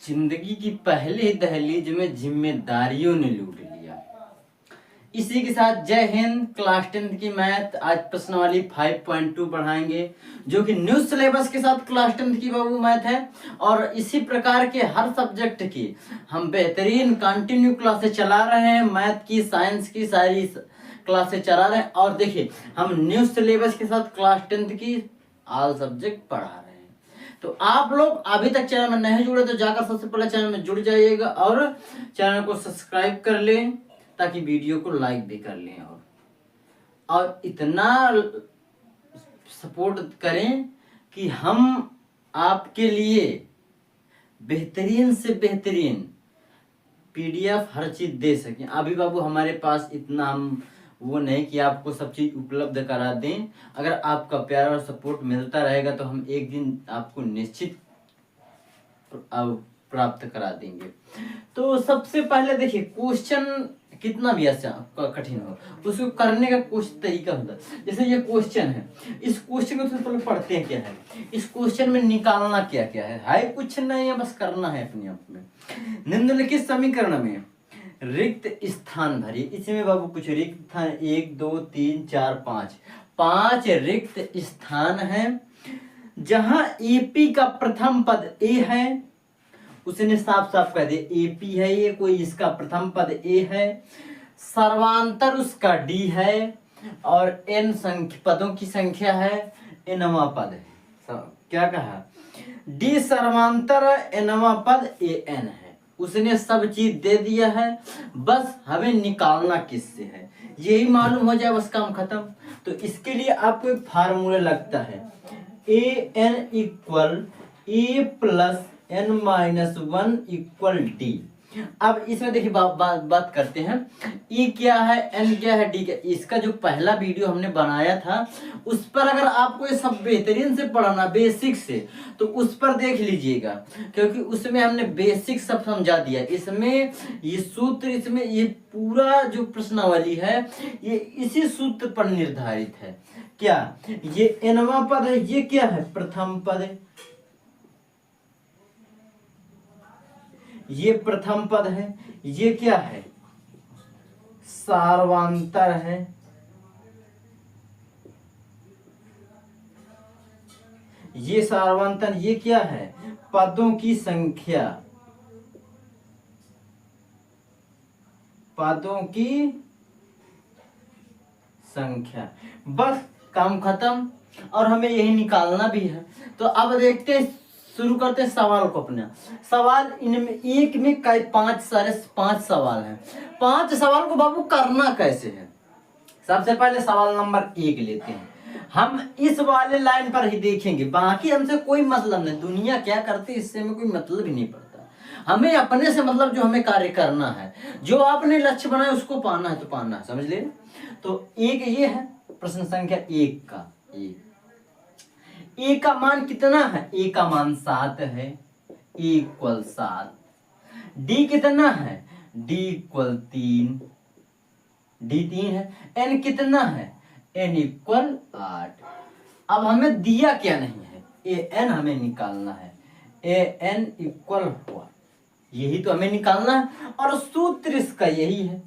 जिंदगी की पहली दहलीज में जिम्मेदारियों ने लूट लिया। इसी के साथ जय हिंद। क्लास 10th की मैथ आज प्रश्नावली 5.2 पढ़ाएंगे, जो कि न्यू सिलेबस के साथ क्लास 10th की बाबू मैथ है। और इसी प्रकार के हर सब्जेक्ट की हम बेहतरीन कंटिन्यू क्लासेस चला रहे हैं। मैथ की, साइंस की सारी क्लासेस चला रहे हैं। और देखिए हम न्यू सिलेबस के साथ क्लास 10th की ऑल सब्जेक्ट पढ़ा रहे हैं। तो आप लोग अभी तक चैनल में नहीं जुड़े तो जाकर सबसे पहले चैनल में जुड़ जाइएगा और चैनल को सब्सक्राइब कर लें, ताकि वीडियो को लाइक भी कर लें और इतना सपोर्ट करें कि हम आपके लिए बेहतरीन से बेहतरीन पीडीएफ हर चीज दे सकें। अभी बाबू हमारे पास इतना हम वो नहीं कि आपको सब चीज उपलब्ध करा दें। अगर आपका प्यार और सपोर्ट मिलता रहेगा तो हम एक दिन आपको निश्चित प्राप्त करा देंगे। तो सबसे पहले देखिए, क्वेश्चन कितना भी अच्छा कठिन हो उसको करने का कुछ तरीका होता है। जैसे ये क्वेश्चन है, इस क्वेश्चन को सबसे पहले पढ़ते हैं क्या है, इस क्वेश्चन में निकालना क्या क्या है कुछ नहीं है, बस करना है अपने आप में। निम्नलिखित समीकरण में रिक्त स्थान भरिए। इसमें बाबू कुछ रिक्त स्थान 1 2 3 4 5 रिक्त स्थान है। जहां एपी का प्रथम पद ए है, उसने साफ साफ कह दिया एपी है ये, कोई इसका प्रथम पद ए है, सर्वांतर उसका डी है और एन पदों की संख्या है, एनवा पद है। क्या कहा, डी सर्वांतर एनवा पद ए एन है। उसने सब चीज दे दिया है, बस हमें निकालना किससे है, यही मालूम हो जाए बस काम खत्म। तो इसके लिए आपको एक फार्मूला लगता है, a n equal a plus n minus 1 equal d. अब इसमें देखिए बात करते हैं, E क्या है, N क्या है, D क्या। इसका जो पहला वीडियो हमने बनाया था उस पर अगर आपको ये सब बेहतरीन से पढ़ना बेसिक से, तो उस पर देख लीजिएगा, क्योंकि उसमें हमने बेसिक सब समझा दिया। इसमें ये सूत्र, इसमें ये पूरा जो प्रश्नावली है ये इसी सूत्र पर निर्धारित है। क्या ये nवां पद है, ये क्या है, प्रथम पद है, ये प्रथम पद है, ये क्या है, सार्वांतर है, ये सार्वांतर, ये क्या है, पदों की संख्या, पदों की संख्या, बस काम खत्म। और हमें यही निकालना भी है। तो अब देखते हैं, शुरू करते हैं सवाल को अपने। सवाल इनमें एक में कई 5 सवाल हैं। 5 सवाल को बाबू करना कैसे है, सबसे पहले सवाल नंबर 1 लेते हैं। हम इस वाले लाइन पर ही देखेंगे, बाकी हमसे कोई मतलब नहीं, दुनिया क्या करती है इससे हमें कोई मतलब ही नहीं पड़ता। हमें अपने से मतलब जो हमें कार्य करना है, जो आपने लक्ष्य बनाया उसको पाना है तो पाना है, समझ ले। तो एक ये है प्रश्न संख्या 1 का, ए का मान कितना है, ए का मान 7 है, ए इक्वल 7। डी कितना है, डी इक्वल 3, डी 3 है। एन कितना है, एन इक्वल 8। अब हमें दिया क्या नहीं है, ए एन हमें निकालना है, ए एन इक्वल 1, यही तो हमें निकालना है। और सूत्र इसका यही है,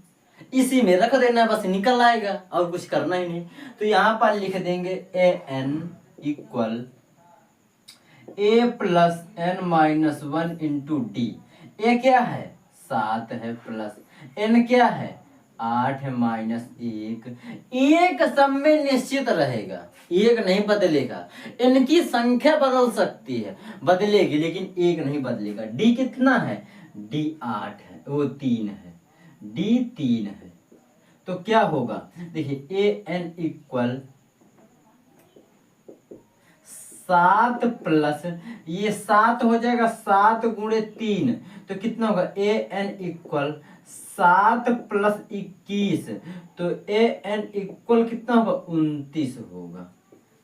इसी में रख देना, बस निकल आएगा और कुछ करना ही नहीं। तो यहां पर लिख देंगे a n equal a plus n minus 1 into d. A क्या है, 7 है, प्लस एन क्या है, 8 है, माइनस 1। एक सब में निश्चित रहेगा, एक नहीं बदलेगा। इनकी संख्या बदल सकती है, बदलेगी, लेकिन एक नहीं बदलेगा। डी कितना है, डी 8 है, वो 3 है, डी 3 है। तो क्या होगा, देखिए ए एन इक्वल 7 प्लस ये 7 हो जाएगा, 7 गुणे 3 तो कितना होगा, ए एन इक्वल 7 प्लस 21, तो ए एन इक्वल कितना होगा, 29 होगा।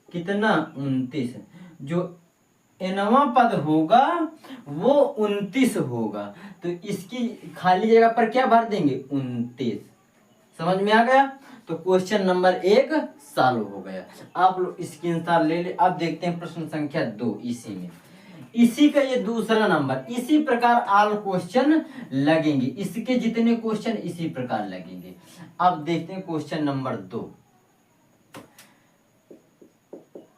कितना, 29। जो एनवा पद होगा वो 29 होगा, तो इसकी खाली जगह पर क्या भर देंगे, 29। समझ में आ गया। तो क्वेश्चन नंबर 1 सॉल्व हो गया। आप लोग स्क्रीनशॉट ले ले। अब देखते हैं प्रश्न संख्या 2। इसी में इसी का ये दूसरा नंबर। इसी प्रकार ऑल क्वेश्चन लगेंगे, इसके जितने क्वेश्चन इसी प्रकार लगेंगे। अब देखते हैं क्वेश्चन नंबर 2।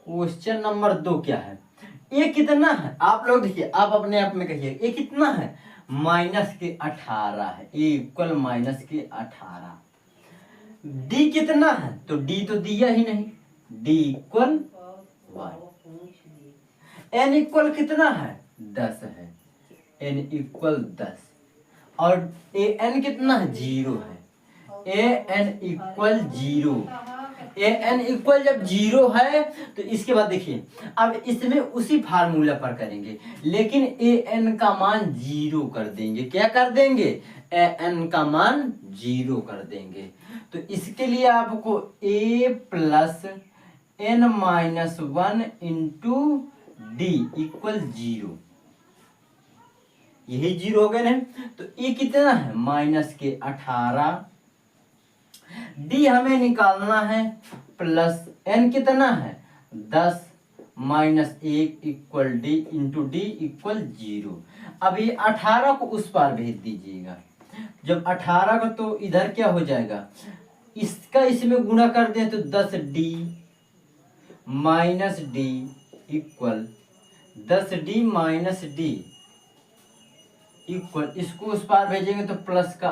क्वेश्चन नंबर 2 क्या है? ये कितना है? आप लोग देखिए, आप अपने आप में कहिए ये कितना है? -18 है, ए इक्वल -18। डी कितना है? तो डी तो दिया ही नहीं, डी इक्वल 1। एन इक्वल कितना है? 10 है, एन इक्वल 10। और ए एन कितना है? 0 है, a n equal 0। A n equal जब 0 है तो इसके बाद देखिए, अब इसमें उसी फार्मूला पर करेंगे, लेकिन ए एन का मान 0 कर देंगे। क्या कर देंगे? ए एन का मान 0 कर देंगे। तो इसके लिए आपको a plus n minus 1 into d equal 0, यही 0 हो गए ना। तो ये कितना है? -18। डी हमें निकालना है, प्लस n कितना है? 10 -1 equal D into d equal 0। अब ये 18 को उस पार भेज दीजिएगा। जब 18 का तो इधर क्या हो जाएगा? इसका इसमें गुणा कर दें तो 10d minus D equal 10d minus D equal, इसको उस पार भेजेंगे तो प्लस का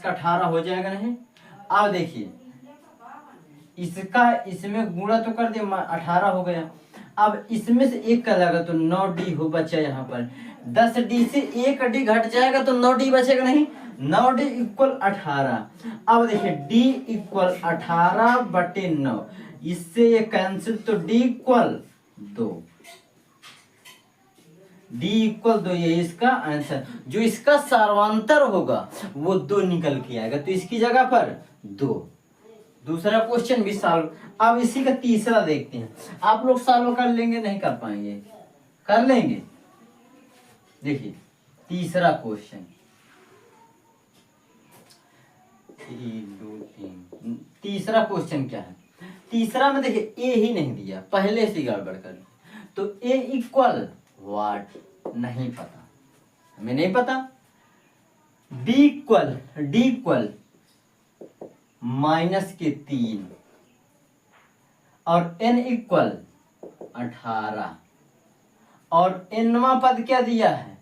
18 हो जाएगा नहीं। अब देखिए, इसका इसमें गुणा तो कर दिया, 18 हो गया। अब इसमें से एक का लगा तो 9d हो बचा यहाँ पर। 10d से 1d घट जाएगा तो 9d बचेगा नहीं, 9d इक्वल 18। अब देखिए d इक्वल 18/9, इससे ये कैंसिल तो d इक्वल 2, d इक्वल 2, ये इसका आंसर। जो इसका सर्वांतर होगा वो 2 निकल के आएगा, तो इसकी जगह पर 2। दूसरा क्वेश्चन भी सॉल्व। अब इसी का तीसरा देखते हैं। आप लोग सॉल्व कर लेंगे? नहीं कर पाएंगे? कर लेंगे। देखिए तीसरा क्वेश्चन, 1 2 3। तीसरा क्वेश्चन क्या है? तीसरा में देखिए ए ही नहीं दिया, पहले से गड़बड़ कर, तो ए इक्वल व्हाट नहीं पता, हमें नहीं पता। डी इक्वल -3 और n इक्वल 18 और nवां पद क्या दिया है?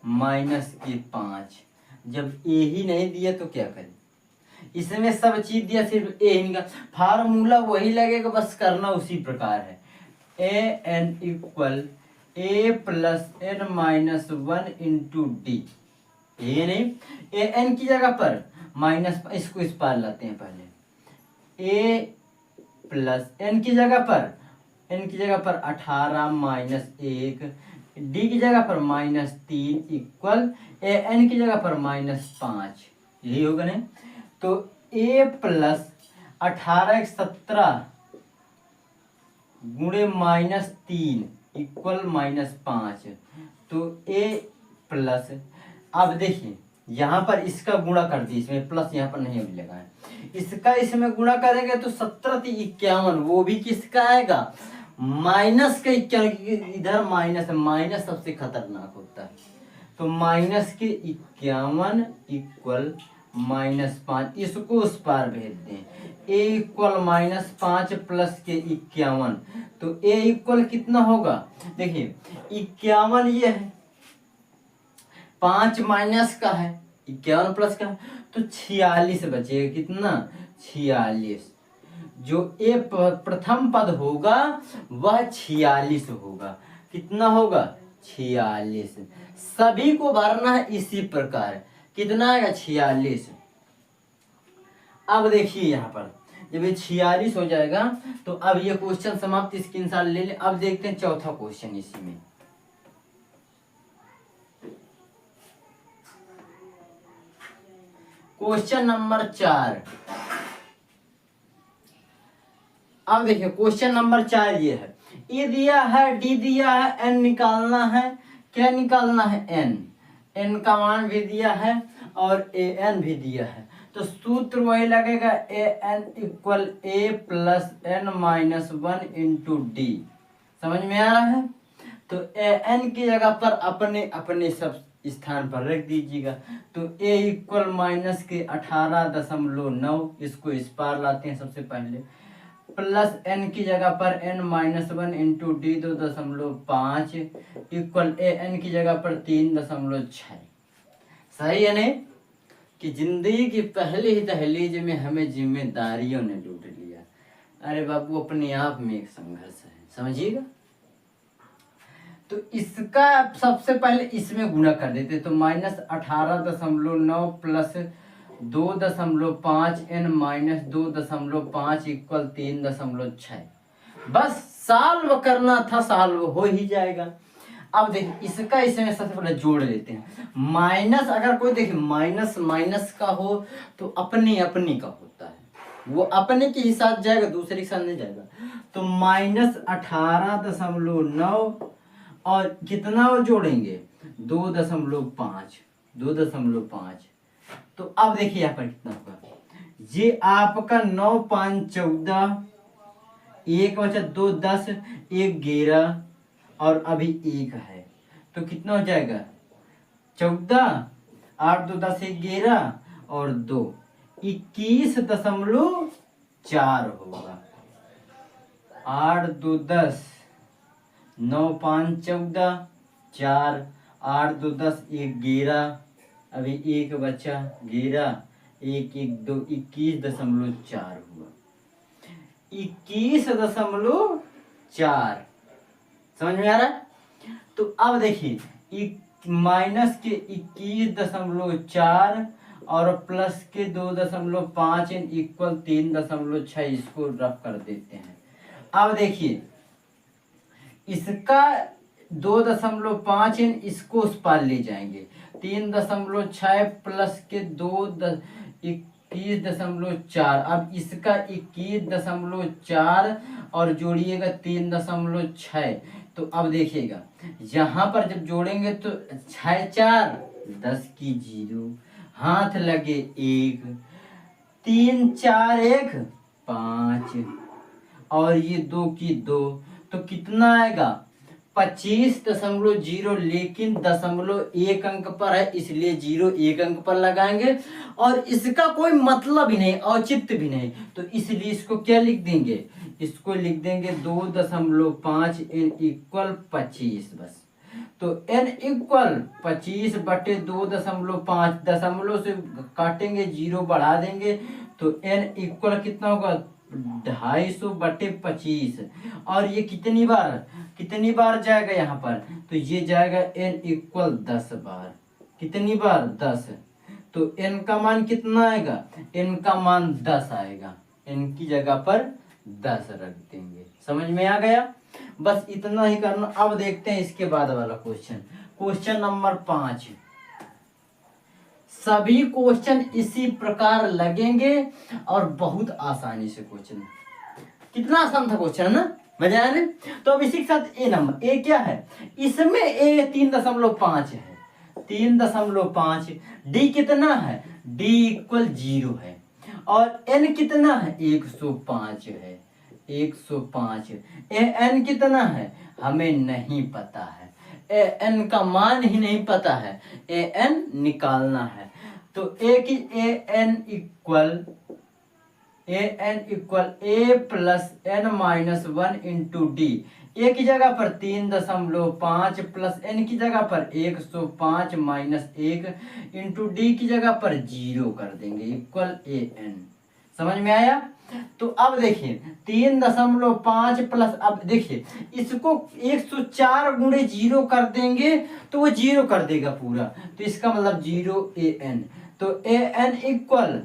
-5। जब a ही नहीं दिया तो क्या करें? इसमें सब चीज दिया, सिर्फ a ही निकाल, फार्मूला वही लगेगा, बस करना उसी प्रकार है। a n equal a plus n minus 1 into D, ये नहीं, a n की जगह पर माइनस, इसको इस पार लाते हैं पहले, a प्लस n की जगह पर 18 माइनस 1, d की जगह पर -3 इक्वल a n की जगह पर -5, यही होगा नहीं। तो a प्लस 18 17 गुणे -3 इक्वल -5, तो a प्लस, अब देखिए यहाँ पर इसका गुणा कर दिए, इसमें प्लस यहाँ पर नहीं अभी लगा है, इसका इसमें गुणा करेंगे तो 17×51, वो भी किसका आएगा? माइनस का 51, इधर माइनस सबसे खतरनाक होता है। तो -51 इक्वल -5, इसको उस पार भेज दें, a इक्वल -5 प्लस के 51, तो a इक्वल कितना होगा? देखिए 51 ये है, 5 माइनस का है, 51 प्लस का है, तो 46 बचेगा। कितना? 46। जो ए प्रथम पद होगा वह 46 होगा। कितना होगा? 46। सभी को भरना है इसी प्रकार। कितना आएगा? 46। अब देखिए यहाँ पर जब ये 46 हो जाएगा तो अब ये क्वेश्चन समाप्त, स्क्रीनशॉट ले ले। अब देखते हैं चौथा क्वेश्चन इसी में। Question number 4। अब देखिए क्वेश्चन नंबर 4 ये है, ए दिया है, डी दिया है, एन निकालना है। क्या निकालना है? एन। एन का मान भी दिया है और ए एन भी दिया है, तो सूत्र वही लगेगा, a n equal a plus n minus 1 into d. समझ में आ रहा है। तो एन की जगह पर अपने अपने सब स्थान पर रख दीजिएगा। तो ए इक्वल माइनस के 18.9, इसको इस पार लाते हैं सबसे पहले, प्लस एन की जगह पर n -1 into D 2.5 equal a N की जगह पर 3.6। सही है नहीं कि जिंदगी की पहले ही दहलीज में हमें जिम्मेदारियों ने लूट लिया। अरे बाबू अपने आप में एक संघर्ष है, समझिएगा। तो इसका सबसे पहले इसमें गुणा कर देते, तो -18.9 प्लस 2.5 n -2.5 इक्वल 3.6। बस सॉल्व करना था, सॉल्व हो ही जाएगा। अब देखिए इसका इसमें सबसे पहले जोड़ लेते हैं। माइनस अगर कोई देखिए माइनस माइनस का हो तो अपनी अपनी का होता है, वो अपने के ही साथ जाएगा, दूसरे के साथ नहीं जाएगा। तो -18.9 और कितना और जोड़ेंगे 2.5। तो अब देखिए यहाँ पर कितना होगा, ये आपका 9 5 14, 1 बचा 2 10, 1 11 और अभी 1 है, तो कितना हो जाएगा 14, 8 2 10 1 11 और 2 21.4 होगा। 8 2 10, 9 5 14, 4 8 2 10 1 11, अभी 1 बचा 11, 1 1 2 21.4 हुआ। 21.4 समझ में आ रहा है। तो अब देखिए माइनस के 21.4 और प्लस के 2.5 इक्वल 3.6, इसको रफ कर देते हैं। अब देखिए इसका 2.5 इसको उस पार ले जाएंगे, 3.6 प्लस के 21.4, अब इसका 21.4 और जोड़िएगा 3.6। तो अब देखिएगा यहाँ पर जब जोड़ेंगे तो 6 4 10 की 0, हाथ लगे 1, 3 4 1 5 और ये 2 की 2, तो कितना आएगा 25.0, लेकिन 1 अंक पर है इसलिए 0 1 अंक पर लगाएंगे और इसका कोई मतलब ही नहीं, औचित्य भी नहीं, तो इसलिए इसको क्या लिख देंगे, इसको लिख देंगे 2.5 n इक्वल 25 बस। तो n इक्वल 25 बटे 2.5, दशमलव से काटेंगे 0 बढ़ा देंगे तो n इक्वल कितना होगा 250 बटे 25, और ये कितनी बार जाएगा यहाँ पर, तो ये जाएगा n इक्वल 10 बार, कितनी बार 10, तो n का मान कितना आएगा, n का मान 10 आएगा, n की जगह पर 10 रख देंगे। समझ में आ गया, बस इतना ही करना। अब देखते हैं इसके बाद वाला क्वेश्चन नंबर 5। सभी क्वेश्चन इसी प्रकार लगेंगे और बहुत आसानी से क्वेश्चन, कितना आसान था क्वेश्चन है ना, मजा आया ना। तो अब इसी के साथ ए नंबर, ए क्या है, इसमें ए 3.5 है, 3.5, डी कितना है, डी इक्वल 0 है, और एन कितना है 105 है, 105। एन कितना है हमें नहीं पता है, एन का मान ही नहीं पता है, एन निकालना है। तो N equal a plus n -1 into d, ए की जगह पर 3.5 प्लस n की जगह पर 105 माइनस 1 इंटू डी की जगह पर 0 कर देंगे इक्वल an। समझ में आया। तो अब देखिए 3.5 प्लस, अब देखिए इसको 104 गुणे 0 कर देंगे तो वो 0 कर देगा पूरा, तो इसका मतलब 0 an। तो an इक्वल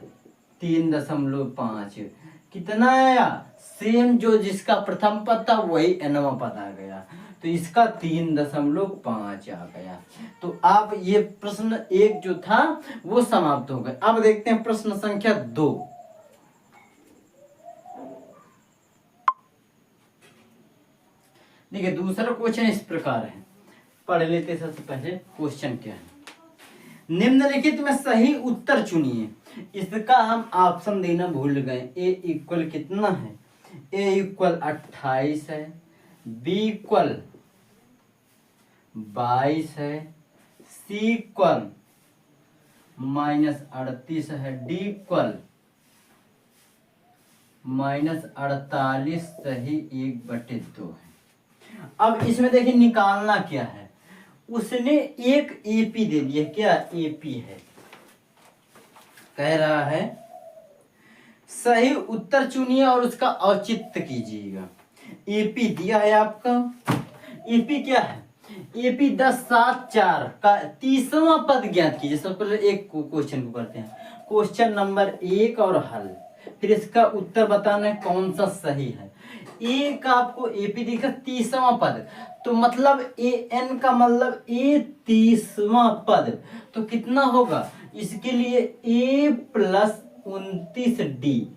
3.5 कितना आया, सेम जो जिसका प्रथम पद था वही nवां पद आ गया, तो इसका 3.5 आ गया। तो अब ये प्रश्न 1 जो था वो समाप्त हो गया। अब देखते हैं प्रश्न संख्या 2। देखिए दूसरा क्वेश्चन इस प्रकार है, पढ़ लेते सबसे पहले क्वेश्चन क्या है। निम्नलिखित में सही उत्तर चुनिए। इसका हम ऑप्शन देना भूल गए। ए इक्वल कितना है, ए इक्वल 28 है, बी इक्वल 22 है, सी इक्वल -38 है, डी इक्वल -48 सही 1/2 है। अब इसमें देखिए निकालना क्या है, उसने एक एपी दे दिया, क्या एपी है, कह रहा है सही उत्तर चुनिए और उसका औचित्य कीजिएगा। एपी दिया है आपका, एपी क्या है, एपी 10 7 4 का 30वां पद ज्ञात कीजिए। सबसे पहले एक क्वेश्चन को करते हैं, क्वेश्चन नंबर 1 और हल, फिर इसका उत्तर बताना है कौन सा सही है। ए का आपको एपी दिखा 30वां पद, तो मतलब ए एन का मतलब ए 30वां पद, तो कितना होगा, इसके लिए ए प्लस 29D,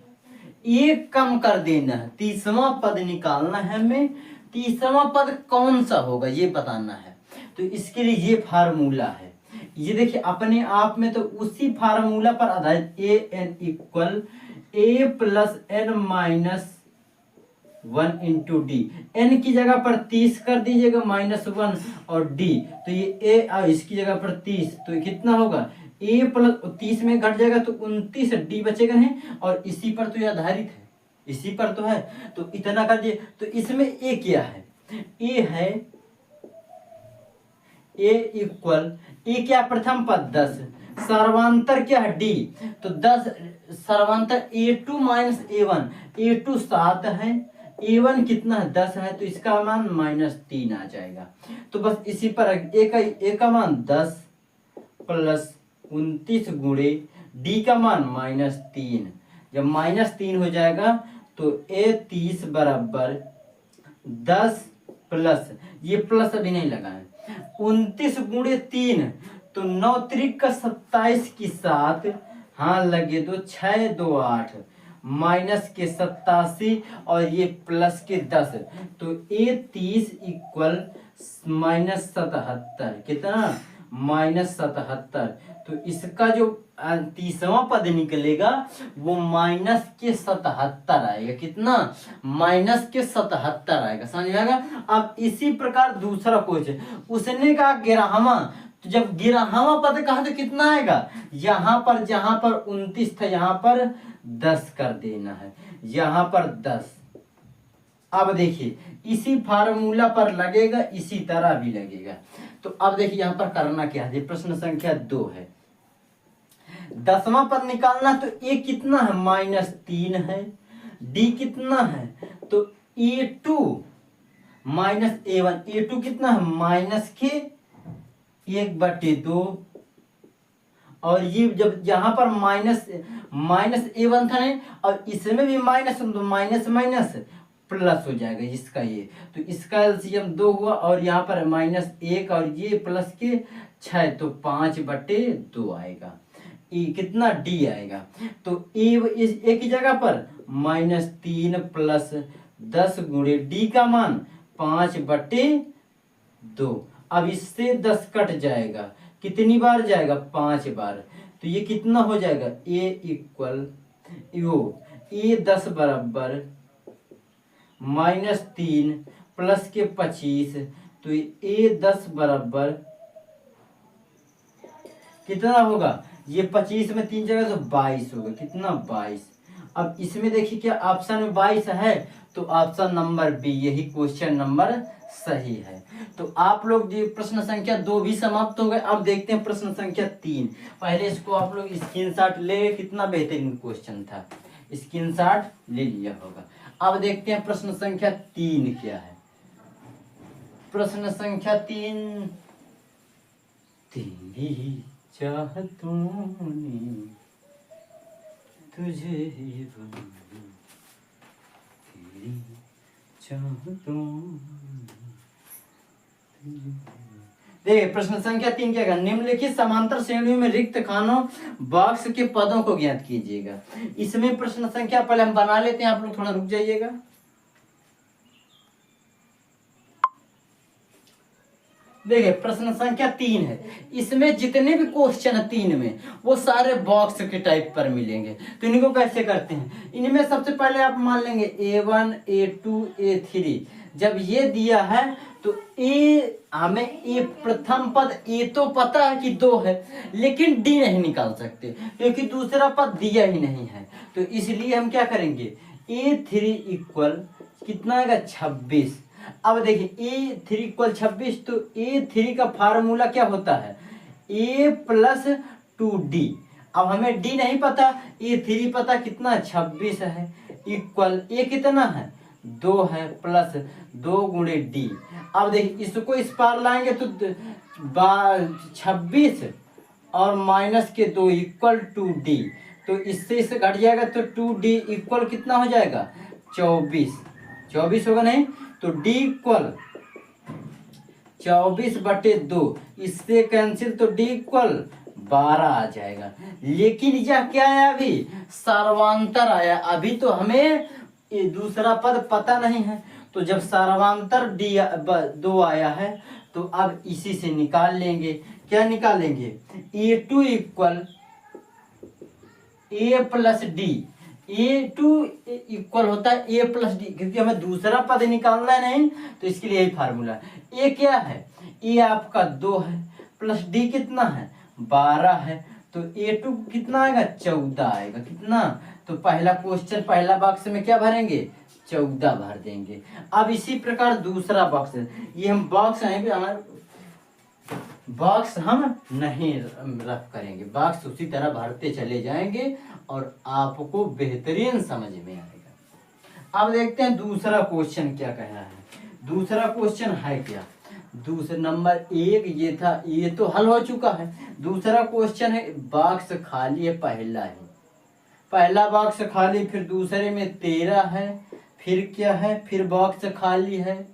एक कम कर देना है, 30वां पद निकालना है हमें, 30वां पद कौन सा होगा ये बताना है। तो इसके लिए ये फार्मूला है, ये देखिए अपने आप में तो उसी फार्मूला पर आधारित a n equal a plus n minus 1 into d, n की जगह पर 30 कर दीजिएगा -1 और डी, तो ये ए और इसकी जगह पर 30, तो कितना होगा ए प्लस 30 में घट जाएगा तो 29 डी बचेगा नहीं, और इसी पर तो ये आधारित है, इसी पर तो है, तो इतना कर दिए। तो इसमें ए क्या है, ए है ए इक्वल, ए क्या प्रथम पद 10, सर्वांतर क्या है डी, तो 10 सर्वांतर A2 माइनस A1, A2 7 है, A1 कितना है 10 है, तो इसका मान -3 आ जाएगा। तो बस इसी पर ए का मान 10 प्लस 29 गुणे डी का मान -3, जब -3 हो जाएगा तो ए 30 बराबर 10 प्लस, ये प्लस अभी नहीं लगा है, 29 गुणे 3, तो 9 त्रिक का 27 की 7, हाँ लगे तो 6 2 8, माइनस के 87 और ये प्लस के 10, तो ए 30 इक्वल -77, कितना -77, तो इसका जो 30वां पद निकलेगा वो -77 आएगा, कितना -77 आएगा, समझ में आएगा। अब इसी प्रकार दूसरा क्वेश्चन, उसने कहा 11वां, तो जब 11वां पद कहा तो कितना आएगा, यहाँ पर जहां पर 29 था यहाँ पर 10 कर देना है, यहाँ पर 10। अब देखिए इसी फार्मूला पर लगेगा, इसी तरह भी लगेगा। तो अब देखिए यहाँ पर करना क्या है, प्रश्न संख्या 2 है, 10वां पद निकालना, तो ए कितना है -3 है, डी कितना है, तो A2 माइनस A1, A2 कितना है -1/2, और ये जब यहाँ पर -A1 था नहीं, और इसमें भी माइनस, तो माइनस प्लस हो जाएगा इसका, ये तो इसका एलसीएम 2 हुआ, और यहाँ पर -1 और ये प्लस के 6, तो 5/2 आएगा, ए कितना डी आएगा, तो ए की जगह पर -3 प्लस 10 गुणे डी का मान 5/2, अब इससे 10 कट जाएगा, कितनी बार जाएगा 5 बार, तो ये कितना हो जाएगा, ए इक्वल ए 10 बराबर -3 प्लस के 25, तो ए 10 बराबर कितना होगा, ये 25 में 3 जगह तो 22 होगा, कितना 22। अब इसमें देखिए क्या ऑप्शन में 22 है, तो ऑप्शन नंबर बी, यही क्वेश्चन नंबर सही है। तो आप लोग ये प्रश्न संख्या 2 भी समाप्त हो गए। अब देखते हैं प्रश्न संख्या 3, पहले इसको आप लोग स्क्रीनशॉट ले, कितना बेहतरीन क्वेश्चन था, स्क्रीनशॉट ले लिया होगा। अब देखते हैं प्रश्न संख्या 3 क्या है। प्रश्न संख्या 3, तेरी चाहतों ने तुझे ही बनाया, तेरी चाहतों। देखिए प्रश्न संख्या 3 क्या है, निम्नलिखित समांतर श्रेणियों में रिक्त खानों बॉक्स के पदों को ज्ञात कीजिएगा। इसमें प्रश्न संख्या पहले हम बना लेते हैं, आप लोग थोड़ा रुक जाइएगा। देखिए प्रश्न संख्या 3 है, इसमें जितने भी क्वेश्चन है 3 में, वो सारे बॉक्स के टाइप पर मिलेंगे। तो इनको कैसे करते हैं, इनमें सबसे पहले आप मान लेंगे A1 A2 A3, जब ये दिया है तो ए हमें ए प्रथम पद ए तो पता है कि 2 है, लेकिन डी नहीं निकाल सकते क्योंकि दूसरा पद दिया ही नहीं है। तो इसलिए हम क्या करेंगे, A3 इक्वल कितना आएगा 26। अब देखिए A3 इक्वल 26, तो A3 का फार्मूला क्या होता है A प्लस 2D। अब हमें D नहीं पता, A3 पता कितना 26 है, इक्वल A कितना है 2 है, प्लस 2 गुणे D। अब देखिए इसको इस पार लाएंगे तो 26 और माइनस के 2 इक्वल 2D। तो इससे इससे घट जाएगा तो 2D इक्वल कितना हो जाएगा 24 होगा नहीं, तो D इक्वल 24/2, इससे कैंसिल तो D इक्वल 12 आ जाएगा। लेकिन यह क्या आया अभी सर्वांतर आया, अभी तो हमें ये दूसरा पद पता नहीं है। तो जब सर्वांतर D2 आया है तो अब इसी से निकाल लेंगे। क्या निकालेंगे, A2 equal A plus D. A2 equal होता है A प्लस डी, क्योंकि हमें दूसरा पद निकालना है नहीं, तो इसके लिए यही फार्मूला। A क्या है, A आपका 2 है, प्लस D कितना है 12 है, तो A2 कितना आएगा 14 आएगा। कितना, तो पहला क्वेश्चन पहला बॉक्स में क्या भरेंगे 14 भर देंगे। अब इसी प्रकार दूसरा बॉक्स, ये हम बॉक्स है हमारे बॉक्स हम नहीं रफ करेंगे, बॉक्स उसी तरह भरते चले जाएंगे और आपको बेहतरीन समझ में आएगा। अब देखते हैं दूसरा क्वेश्चन क्या कह रहा है। दूसरा क्वेश्चन है क्या, दूसरा नंबर 1 ये था, ये तो हल हो चुका है। दूसरा क्वेश्चन है बॉक्स खाली है, पहला बॉक्स खाली, फिर दूसरे में 13 है, फिर क्या है, फिर बॉक्स खाली है,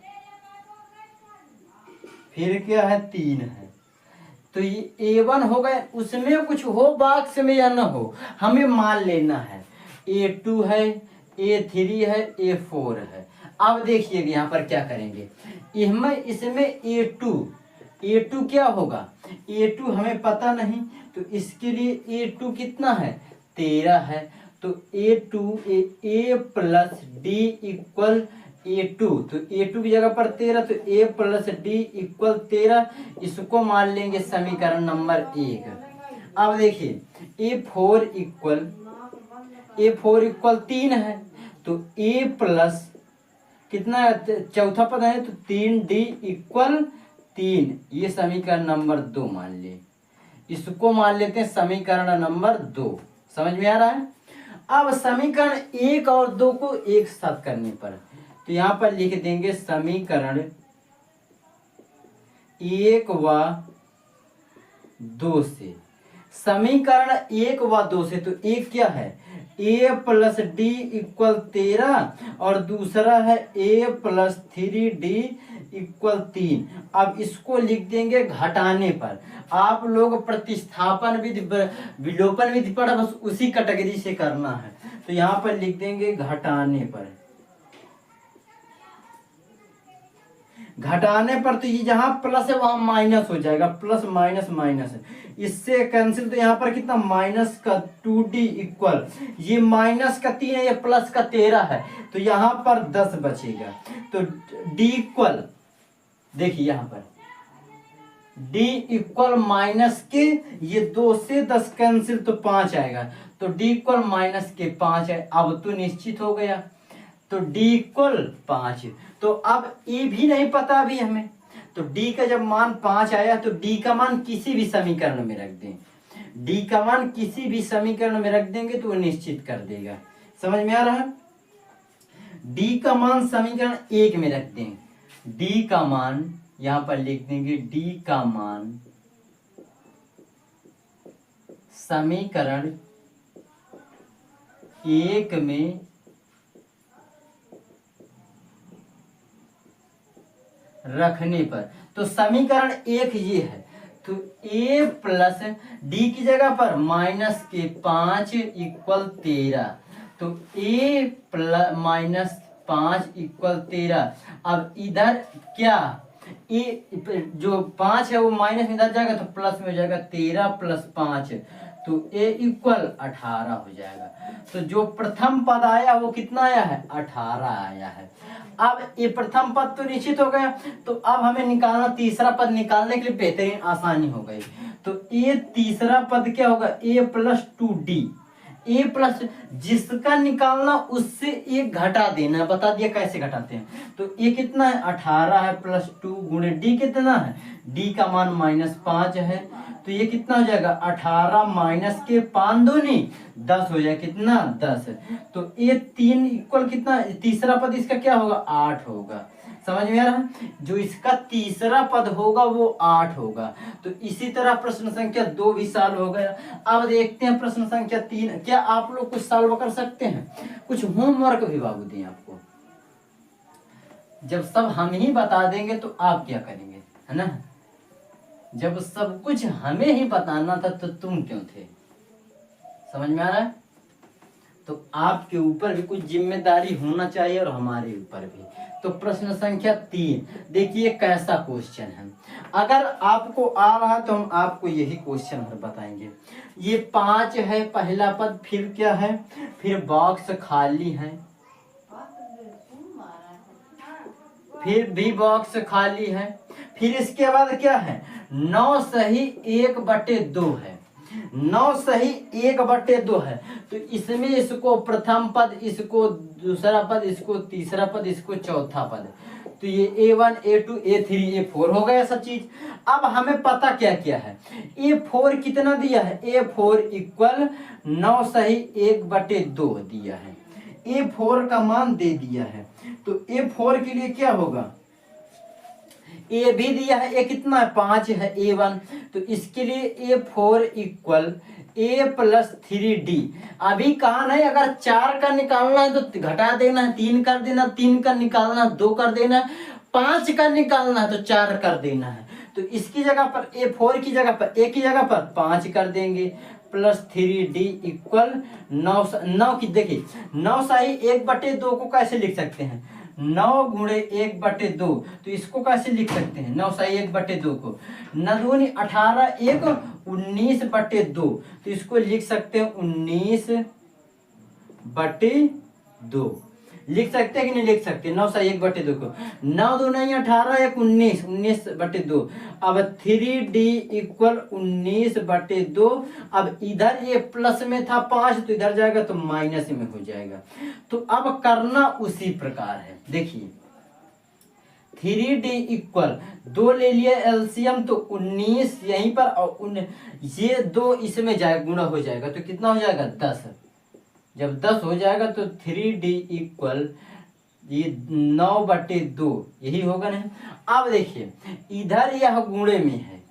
फिर क्या है 3 है। तो ये A1 हो गए, उसमें कुछ हो बॉक्स में या ना हो हमें मान लेना है। A2 है, A3 है, A4 है। अब देखिए यहाँ पर क्या करेंगे, इसमें A2 क्या होगा, A2 हमें पता नहीं, तो इसके लिए A2 कितना है 13 है, तो A plus D equal A2, तो A2 की जगह पर 13, तो A प्लस डी इक्वल 13, इसको मान लेंगे समीकरण नंबर 1। अब देखिए A4 इक्वल 3 है, तो A प्लस कितना चौथा पद है, तो 3D इक्वल 3, ये समीकरण नंबर 2 मान ले, इसको मान लेते हैं समीकरण नंबर 2। समझ में आ रहा है। अब समीकरण 1 और 2 को एक साथ करने पर, तो यहां पर लिख देंगे समीकरण 1 व 2 से, समीकरण 1 व 2 से, तो एक क्या है A प्लस डी इक्वल 13 और दूसरा है A प्लस 3D इक्वल 3। अब इसको लिख देंगे घटाने पर। आप लोग प्रतिस्थापन विधि विलोपन विधि पढ़ा, बस उसी कैटेगरी से करना है। तो यहाँ पर लिख देंगे घटाने पर, तो ये जहां प्लस है वहां माइनस हो जाएगा, प्लस माइनस माइनस है, इससे कैंसिल, तो यहाँ पर कितना माइनस का 2D इक्वल, ये माइनस का 3 है, ये प्लस का 13 है, तो यहाँ पर 10 बचेगा। तो D इक्वल, देखिए यहाँ पर D इक्वल माइनस के, ये 2 से 10 कैंसिल तो 5 आएगा, तो D इक्वल माइनस के 5 है। अब तो निश्चित हो गया, तो D इक्वल 5। तो अब E भी नहीं पता अभी हमें, तो D का जब मान 5 आया तो D का मान किसी भी समीकरण में रख दें, D का मान किसी भी समीकरण में रख देंगे तो वो निश्चित कर देगा। समझ में आ रहा है। D का मान समीकरण 1 में रख दें, D का मान यहां पर लिख देंगे, D का मान समीकरण 1 में रखने पर, तो समीकरण 1 ये है, तो A प्लस डी की जगह पर माइनस के 5 इक्वल 13, तो A प्लस माइनस 5 इक्वल 13। अब इधर क्या ए जो 5 है वो माइनस में इधर जाएगा तो प्लस में हो जाएगा, 13 प्लस 5, तो a इक्वल 18 हो जाएगा। तो जो प्रथम पद आया वो कितना आया है, 18 आया है। अब ये प्रथम पद तो निश्चित हो गया, तो अब हमें निकालना तीसरा पद, निकालने के लिए बेहतरीन आसानी हो गई। तो ये तीसरा पद क्या होगा, a plus 2d, A plus जिसका निकालना उससे एक घटा देना, बता दिया कैसे घटाते हैं। तो ये कितना है, 18 है, प्लस 2 गुणे डी कितना है, डी का मान -5 है। तो ये कितना हो जाएगा, 18 माइनस के 5 दूनी 10 हो जाएगा, कितना 10। तो ये 3 इक्वल कितना, तीसरा पद इसका क्या होगा, 8 होगा। समझ में आ रहा है, जो इसका तीसरा पद होगा वो 8 होगा। तो इसी तरह प्रश्न संख्या 2 भी सॉल्व हो गया। अब देखते हैं प्रश्न संख्या 3। क्या आप लोग कुछ सॉल्व कर सकते हैं, कुछ होमवर्क भी बाबू दें आपको। जब सब हम ही बता देंगे तो आप क्या करेंगे, है ना। जब सब कुछ हमें ही बताना था तो तुम क्यों थे। समझ में आ रहा है, तो आपके ऊपर भी कुछ जिम्मेदारी होना चाहिए और हमारे ऊपर भी। तो प्रश्न संख्या 3 देखिए कैसा क्वेश्चन है। अगर आपको आ रहा है तो हम आपको यही क्वेश्चन बताएंगे। ये 5 है पहला पद, फिर क्या है, फिर बॉक्स खाली है, फिर भी बॉक्स खाली है, फिर इसके बाद क्या है, 9 सही 1/2 है, 9 सही 1/2 है। तो इसमें इसको प्रथम पद, इसको दूसरा पद, इसको तीसरा पद, इसको चौथा पद। तो ये A1 A2 A3 A4 हो गया सब चीज। अब हमें पता क्या क्या है, A4 कितना दिया है, A4 इक्वल 9 सही 1/2 दिया है, A4 का मान दे दिया है। तो A4 के लिए क्या होगा, ए भी दिया है, ए कितना है 5 है, A1। तो इसके लिए A4 equal A plus 3D। अभी कहा नहीं, अगर 4 का निकालना है तो घटा देना है, 3 कर देना, 3 का निकालना 2 कर देना, 5 का निकालना है तो 4 कर देना है। तो इसकी जगह पर A4 की जगह पर, A की जगह पर 5 कर देंगे, प्लस 3D इक्वल 9 की। देखिए 9 सही 1/2 को कैसे लिख सकते हैं, 9 गुणे 1/2। तो इसको कैसे लिख सकते हैं, 9 सही 1/2 को, 9 दूनी 18 1 19/2। तो इसको लिख सकते हैं 19/2। लिख सकते हैं कि नहीं लिख सकते, 9 सही 1/2 को, 9 दूनी 18 1 19 19/2। अब 3D इक्वल 19/2। अब इधर ये प्लस में था 5 तो इधर जाएगा तो माइनस में हो जाएगा। तो अब करना उसी प्रकार है। देखिए 3D इक्वल 2 ले लिया एलसीएम, तो 19 यहीं पर, और ये 2 इसमें जाएगा, गुणा हो जाएगा, तो कितना हो जाएगा 10। जब 10 हो जाएगा तो 3D इक्वल ये 9/2 यही होगा नहीं। अब देखिए इधर यह गुणे में है,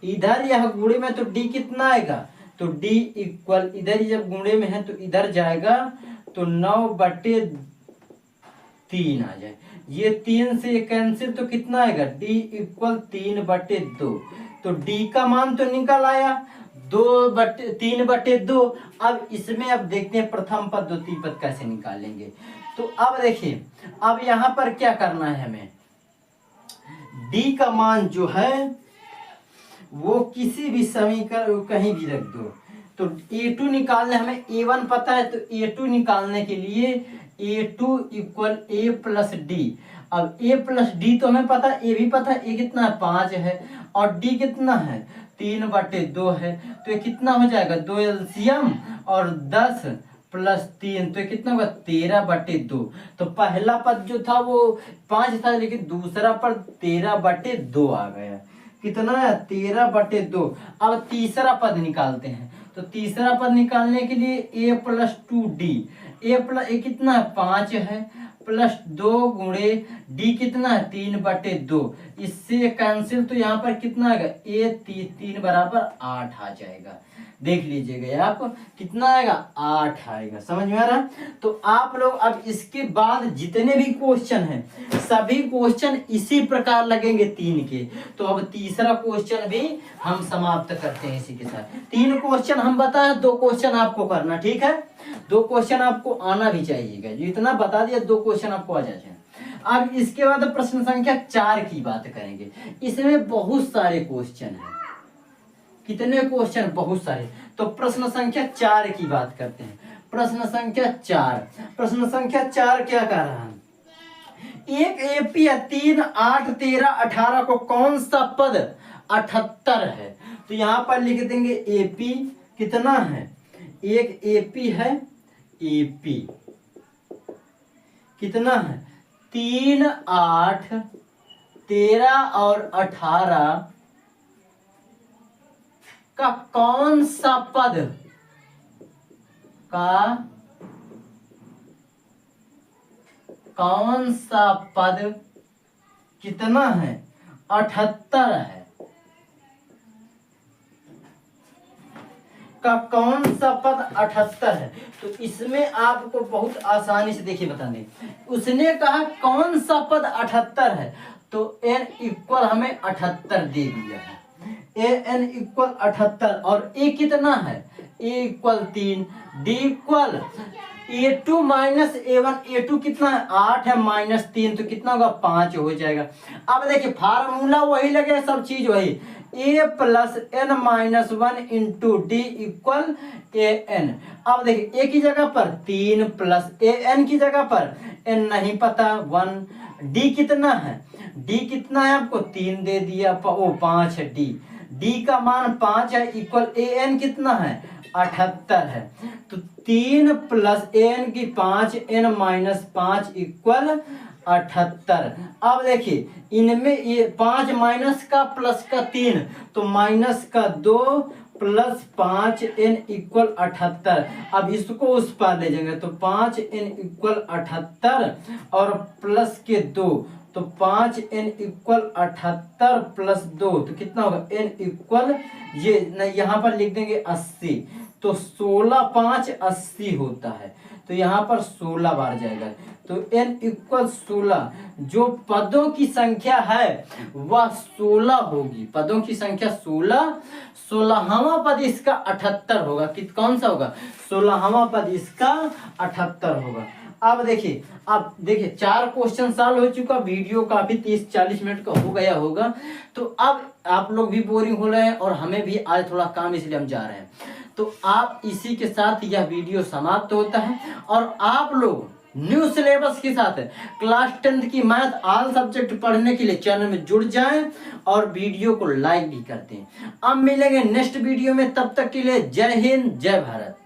इधर यह गुणे में, तो D कितना आएगा, तो D इक्वल इधर जब गुणे में है तो इधर जाएगा तो 9/3 आ जाए। ये 3 से कैंसिल, तो कितना आएगा, D इक्वल 3/2। तो D का मान तो निकल आया 3/2। अब इसमें अब देखते हैं प्रथम पद द्वितीय पद कैसे निकालेंगे। तो अब देखिए, अब यहां पर क्या करना है हमें, D का मान जो है वो किसी भी समीकरण कहीं भी रख दो। तो A2 निकालने, हमें A1 पता है, तो A2 निकालने के लिए A2 equal A plus D। अब A प्लस D तो हमें पता है, A भी पता है, A कितना है 5 है, और D कितना है 3/2 है। तो ये कितना हो जाएगा, 2 एलसीएम और 10 प्लस 3, तो ये कितना होगा 13/2। तो पहला पद जो था वो 5 था, लेकिन दूसरा पद 13/2 आ गया। कितना है 13/2। अब तीसरा पद निकालते हैं। तो तीसरा पद निकालने के लिए A plus 2D, A plus A कितना है 5 है, प्लस 2 गुणे D कितना है 3/2। इससे कैंसिल, तो यहाँ पर कितना आएगा, A 3 बराबर 8 आ जाएगा। देख लीजिएगा आप कितना आएगा, 8 आएगा। समझ में आ रहा है। तो आप लोग अब इसके बाद जितने भी क्वेश्चन हैं सभी क्वेश्चन इसी प्रकार लगेंगे 3 के। तो अब तीसरा क्वेश्चन भी हम समाप्त करते हैं इसी के साथ। 3 क्वेश्चन हम बताएं, 2 क्वेश्चन आपको करना, ठीक है। 2 क्वेश्चन आपको आना भी चाहिएगा, जो इतना बता दिया 2 क्वेश्चन आपको आ जाए। अब इसके बाद प्रश्न संख्या 4 की बात करेंगे। इसमें बहुत सारे क्वेश्चन हैं, कितने क्वेश्चन? बहुत सारे। तो प्रश्न संख्या 4 की बात करते हैं। प्रश्न संख्या 4, प्रश्न संख्या 4 क्या कह रहा है? एक एपी है 3, 8, 13, 18 को कौन सा पद 78 है? तो यहां पर लिख देंगे एपी कितना है? एक एपी है, एपी कितना है? 3, 8, 13 और 18 का कौन सा पद का कौन सा पद कितना है? 78 है। का कौन सा पद 78 है? तो इसमें आपको बहुत आसानी से देखिए बता दें। उसने कहा कौन सा पद 78 है, तो n इक्वल हमें 78 दे दिया है। an इक्वल 78 और a कितना है? a equal 3, d equal a2 minus a1। a2 कितना है? 8 है, माइनस 3 तो कितना होगा? 5 हो जाएगा। अब देखिए फार्मूला वही लगे, सब चीज वही, a plus n minus 1 into d equal a n. अब देखिए a की जगह पर 3 प्लस ए एन की जगह पर n नहीं पता 1। d कितना है? d कितना है? आपको 3 दे दिया, 5 है d। d का मान 5 है, इक्वल ए एन कितना है? 78 है। तो 3 प्लस एन की 5, n माइनस 5 इक्वल 78। अब देखिए इनमें ये 5 माइनस का प्लस का 3, तो माइनस का 2 प्लस 5 n इक्वल 78। अब इसको उस पार ले जाएंगे तो 5 n इक्वल 78 और प्लस के 2, तो 5 n इक्वल 78 प्लस 2 तो कितना होगा? n इक्वल ये यहाँ पर लिख देंगे 80। तो 16 5 80 होता है, तो यहाँ पर 16 बार जाएगा। तो n इक्वल 16, जो पदों की संख्या है वह 16 होगी। पदों की संख्या 16, 16वां पद इसका 78 होगा। कौन सा होगा? 16वां पद इसका 78 होगा। अब देखिए, अब देखिए 4 क्वेश्चन सॉल्व हो चुका, वीडियो काफी 30-40 मिनट का हो गया होगा। तो अब आप लोग भी बोरिंग हो रहे हैं और हमें भी आज थोड़ा काम, इसलिए हम जा रहे हैं। तो आप इसी के साथ यह वीडियो समाप्त होता है और आप लोग न्यू सिलेबस के साथ क्लास 10th की मैथ ऑल सब्जेक्ट पढ़ने के लिए चैनल में जुड़ जाएं और वीडियो को लाइक भी करते हैं। अब मिलेंगे नेक्स्ट वीडियो में, तब तक के लिए जय हिंद, जय भारत।